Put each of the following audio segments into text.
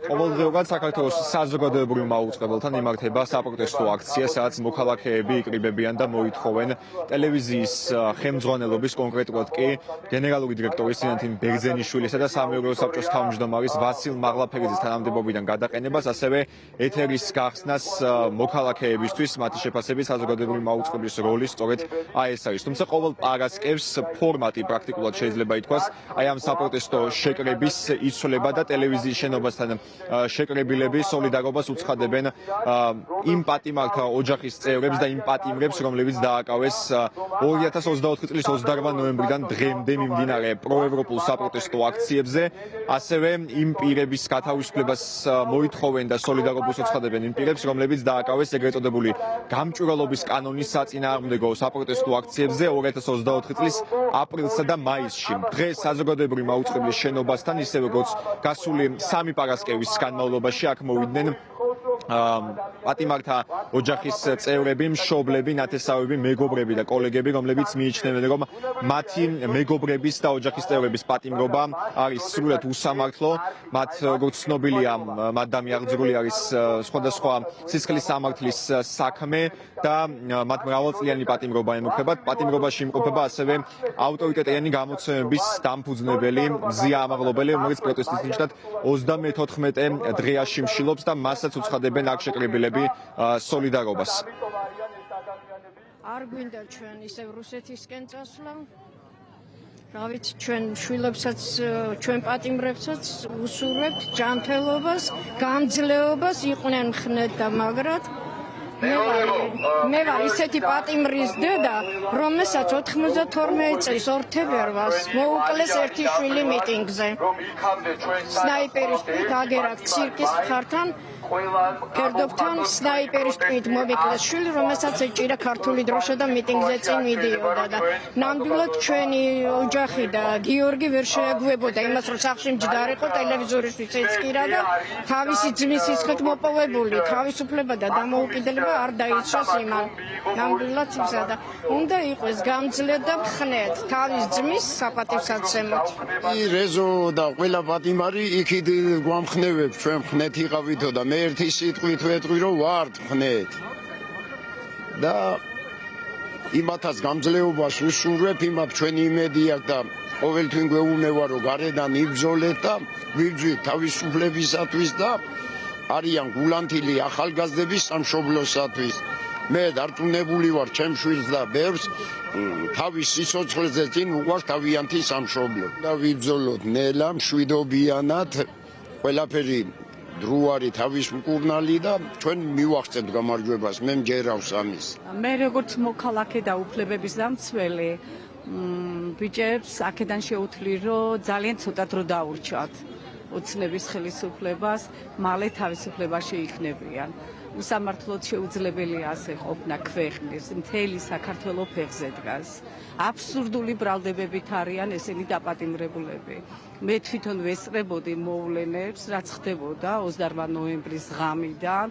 ყოველდღიურად საქართველოს საზოგადოებრივ მაუწყებელთან იმართება საპროტესტო აქცია, სადაც მოქალაქეები იკრიბებიან და მოითხოვენ ტელევიზიის ხელმძღვანელობის, კონკრეტულად კი გენერალური დირექტორის სინათინ ბერძენიშვილისა და სამეურვეო საბჭოს თავმჯდომარის ვასილ მაღლაფერიძის თანამდებობიდან გადაყენებას, ასევე ეთერის გახსნას მოქალაქეებისთვის მათი შეფასებით საზოგადოებრივი მაუწყებლის როლი სწორედ ეს არის. თუმცა ყოველ პარასკევს ფორმატი პრაქტიკულად შეიძლება ითქვას აი ამ საპროტესტო შეკრების იცვლება და ტელევიზიის შენობასთან შეკრებილები სოლიდარობას უცხადებენ იმ პატიმართა ოჯახის წევრებს და იმ პატიმრებს, რომლებიც დააკავეს 2024 წლის 28 ნოემბრიდან დღემდე მიმდინარე პროევროპულ საპროტესტო აქციებზე, ასევე იმ პირების გათავისუფლებას მოითხოვენ და სოლიდარობას უცხადებენ იმ პირებს, რომლებიც დააკავეს ეგრეთ წოდებული გამჭვირვალობის კანონის საწინააღმდეგო საპროტესტო აქციებზე 2024 წლის აპრილსა და მაისში. დღეს საზოგადოებრივი მაუწყებლის შენობასთან, ისევე როგორც გასული 3 პარასკევის განმავლობაში აქ მოვიდნენ პატიმართა ოჯახის წევრები, მშობლები, ნათესავები, მეგობრები და კოლეგები, რომლებიც მიიჩნევენ, რომ მათი მეგობრების და ოჯახის წევრების პატიმრობა არის სრულად უსამართლო. მათ, როგორც ცნობილია, მათ დამიაღწრული არის სხვადასხვა სისხლის სამართლის საქმე და მათ მრავალწლიანი პატიმრობა ემუქრებათ. პატიმრობაში იმყოფება ასევე ავტორიტეტიანი გამოცემების დამფუძნებელი მზია ამაღლობელი, რომელიც პროტესტის ნიშნად 34 დღეაში მშილობს და მასაც უცხადებენ აქ შეკრებილები სოლიდარობას. არ გვინდა ჩვენ ისევ რუსეთისკენ წასვლა. რა ვიცი, ჩვენ შვილებსაც, ჩვენ პატიმრებსაც უსურვებთ ჯანმრთელობას, გამძლეობას, იყვნენ ხნედ და მაგრად. მე ვარ ისეთი პატიმრის დედა, რომელსაც 92 წლის 2 თებერვალს მოუკლეს ერთი შვილი მიტინგზე. სნაიპერის თვით აგერაკ ცირკის მხართან გერდობთან სნაიპერის თვით მომიკლეს შვილი, რომელსაც ეჭირა ქართული დროშა და მიტინგზე წინ მიდიოდა და ნამდვილად ჩვენი ოჯახი და გიორგი ვერ შეეგვებოდა იმას, რომ სახლში მჯდარიყო ტელევიზორისთვის ეცკირა და თავისი ძმის სისხლით მოპოვებული თავისუფლება და დამოუკიდებლობა არ დაიცვას იმან. ნამდვილად ისა და უნდა იყოს გამძლე და მხნედ თავის ძმის საპატივსაცემად. რეზო და ყველა პატიმარი იქით გვამხნევებს, ჩვენ მხნეთ იყავითო და მე ერთი სიტყვით ვეტყვი, რომ ვართ მხნეთ. და იმათაც გამძლეობას ვისურვებ, იმათ ჩვენი იმედი აქვს და ყოველთვის გვეუბნება, რომ გარედან იბრძოლეთ და ვიბრძვით თავისუფლებისათვის და არიან გულანთილი ახალგაზრდების სამშობლოსათვის. მე დარწმუნებული ვარ ჩემ შვილს და ბევრს თავის სიცოცხლეზე წინ უყვარს თავიანთი სამშობლო. და ვიბრძოლოთ ნელა მშვიდობიანად, ყველაფერი დროარი თავის მკურნალი და ჩვენ მივახცევთ გამარჯვებას, მე მჯერავს ამის. მე როგორც მოქალაქე და უფლებების დამცველი ბიჭებს აქედან შეუთვლი, რომ ძალიან ცოტა დრო დაურჩათ ოცნების ხელისუფლებას, მალე თავისუფლებაში იქნებიან. უსამართლოდ შეუძლებელია ასე ყოფნა ქვეყნის, მთელი საქართველოს ფეხზე დგას. აბსურდული ბრალდებებით არიან ესენი დაპატიმრებულები. მე თვითონ ვესწრებოდი მოვლენებს, რაც ხდებოდა 28 ნოემბრის ღამიდან.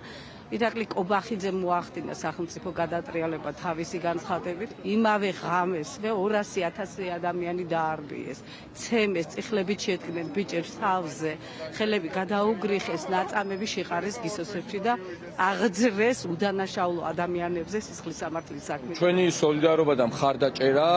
ირაკლი კობახიძემ მოახდინა სახელმწიფო გადატრიალება თავისი განცხადებით. იმავე ღამესვე 200,000 ადამიანი დაარბიეს. ცემეს, წიხლებით შედგნენ ბიჭებს თავზე, ხელები გადაუგრიხეს, ნაწამები შეყარეს გისოსებში და აღძრეს უდანაშაულო ადამიანებზე სისხლის სამართლის საქმე. ჩვენი სოლიდარობა და მხარდაჭერა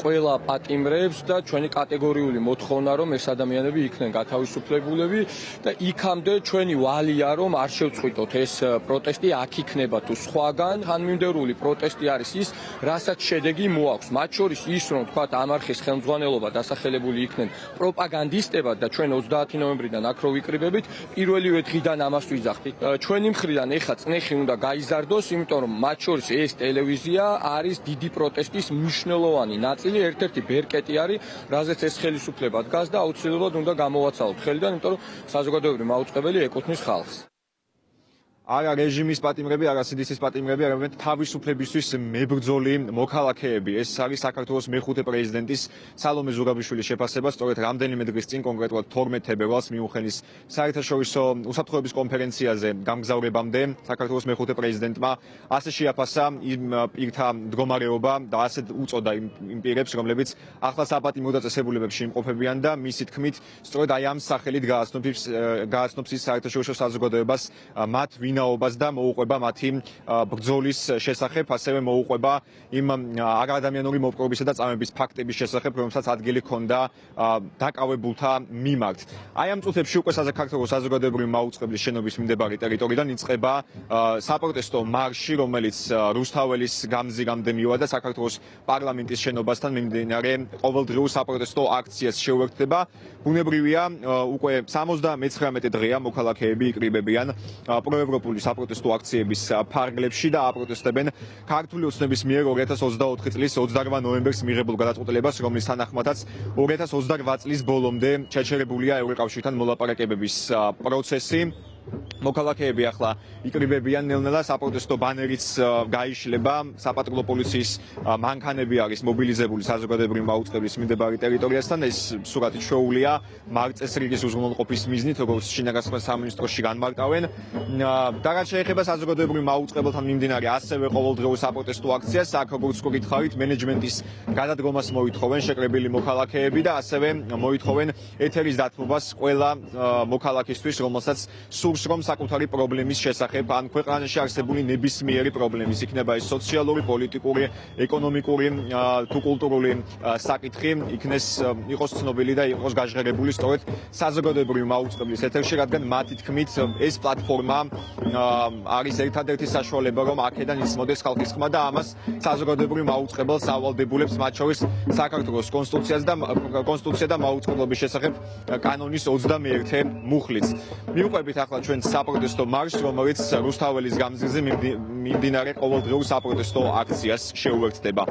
ყველა პატიმრებს და ჩვენი კატეგორიული მოთხოვნა, რომ ეს ადამიანები იქნენ გათავისუფლებულები და იქამდე ჩვენი ვალია, რომ არ შევწყვიტოთ ეს პროტესტი აქ იქნება თუ სხვაგან. თანმიმდევრული პროტესტი არის ის, რასაც შედეგი მოაქვს. მათ შორის ის, რომ თქვათ ამ არხის ხელმძღვანელობა დასახელებული იქნენ პროპაგანდისტებად და ჩვენ 30 ნოემბრიდან აქ რო ვიკრიბებით, პირველივე დღიდან ამას ვიძახით. ჩვენი მხრიდან ეხა წნეხი უნდა გაიზარდოს, იმიტომ რომ მათ შორის ეს ტელევიზია არის დიდი პროტესტის მნიშვნელოვანი ნაწილი, ერთ-ერთი ბერკეტი არის, რაზეც ეს ხელისუფლება დგას და აუცილებლად უნდა გამოვაცალოთ ხელიდან, იმიტომ რომ საზოგადოებრივი მაუწყებელი ეკუთვნის ხალხს. არა რეჟიმის პატიმრები, არა სიდისის პატიმრები, არამედ თავისუფლებისთვის მებრძოლი მოქალაქეები. ეს არის საქართველოს მეხუთე პრეზიდენტის სალომე ზურაბიშვილის შეფასება, სწორედ რამდენიმე დღის წინ, კონკრეტულად 12 თებერვალს მიუნხენის საერთაშორისო უსაფრთხოების კონფერენციაზე გამგზავრებამდე საქართველოს მეხუთე პრეზიდენტმა ასე შეაფასა იმ პირთა მდგომარეობა და ასე უწოდა იმ პირებს, რომლებიც ახლა საპატიმრო დაწესებულებებში იმყოფებიან და მისი თქმით, სწორედ აი ამ სახელით გააცნობს ის საერთაშორისო საზოგადოებას მათ ვინაობას და მოუყვება მათი ბრძოლის შესახებ, ასევე მოუყვება იმ არაადამიანური მოპყრობისა და წამების ფაქტების შესახებ, რომელსაც ადგილი ჰქონდა დაკავებულთა მიმართ. აი ამ წუთებში უკვე საქართველოს საზოგადოებრივი მაუწყებლის შენობის მიმდებარე ტერიტორიიდან იწყება საპროტესტო მარში, რომელიც რუსთაველის გამზირამდე მივიდა საქართველოს პარლამენტის შენობასთან მიმდინარე ყოველდღიურ საპროტესტო აქციას შეუერთდება. ბუნებრივია, უკვე 79 დღეა მოქალაქეები იკრიბებიან პროევროპული საპროტესტო აქციების ფარგლებში და აპროტესტებენ ქართული ოცნების მიერ 2024 წლის 28 ნოემბერს მიღებულ გადაწყვეტილებას, რომლის თანახმადაც 2028 წლის ბოლომდე შეჩერებულია ევროკავშირთან მოლაპარაკებების პროცესი. მოქალაქეები ახლა იკრიბებიან ნელ-ნელა, საპროტესტო ბანერიც გაიშლება, საპატრულო პოლიციის მანქანები არის მობილიზებული საზოგადოებრივი მაუწყებლის მიმდებარე ტერიტორიასთან. ეს სურათი ჩვეულია მარწეს რიგის უზრუნველყოფის მიზნით, როგორც შინაგანსახმის სამინისტროში განმარტავენ. და რაც შეეხება საზოგადოებრივ მაუწყებელთან მიმდინარე ასევე ყოველდღიურ საპროტესტო აქციას, აქ როგორც გითხარით, მენეჯმენტის გადადგომას მოითხოვენ შეკრებილი მოქალაქეები და ასევე მოითხოვენ ეთერის დათმობას ყველა მოქალაქისთვის, რომელსაც სურს რომ საკუთარი პრობლემის შესახებ ან ქვეყანაში არსებული ნებისმიერი პრობლემის, იქნება ეს სოციალური, პოლიტიკური, ეკონომიკური თუ კულტურული საკითხი, იყოს ცნობილი და იყოს გაჟღერებული სწორედ საზოგადოებრივი მაუწყებლის ეთერში, რადგან მათი თქმით ეს პლატფორმა არის ერთადერთი საშუალება, რომ აქედან ისმოდეს ხალხის ხმა და ამას საზოგადოებრივ მაუწყებელს ავალდებულებს, მათ შორის საქართველოს კონსტიტუცია და მაუწყებლობის შესახებ კანონის 21 მუხლიც. მივყვებით ახლა ჩვენ საპროტესტო მარშს, რომელიც რუსთაველის გამზირზე მიმდინარე ყოველდღიურ საპროტესტო აქციას შეუერთდება.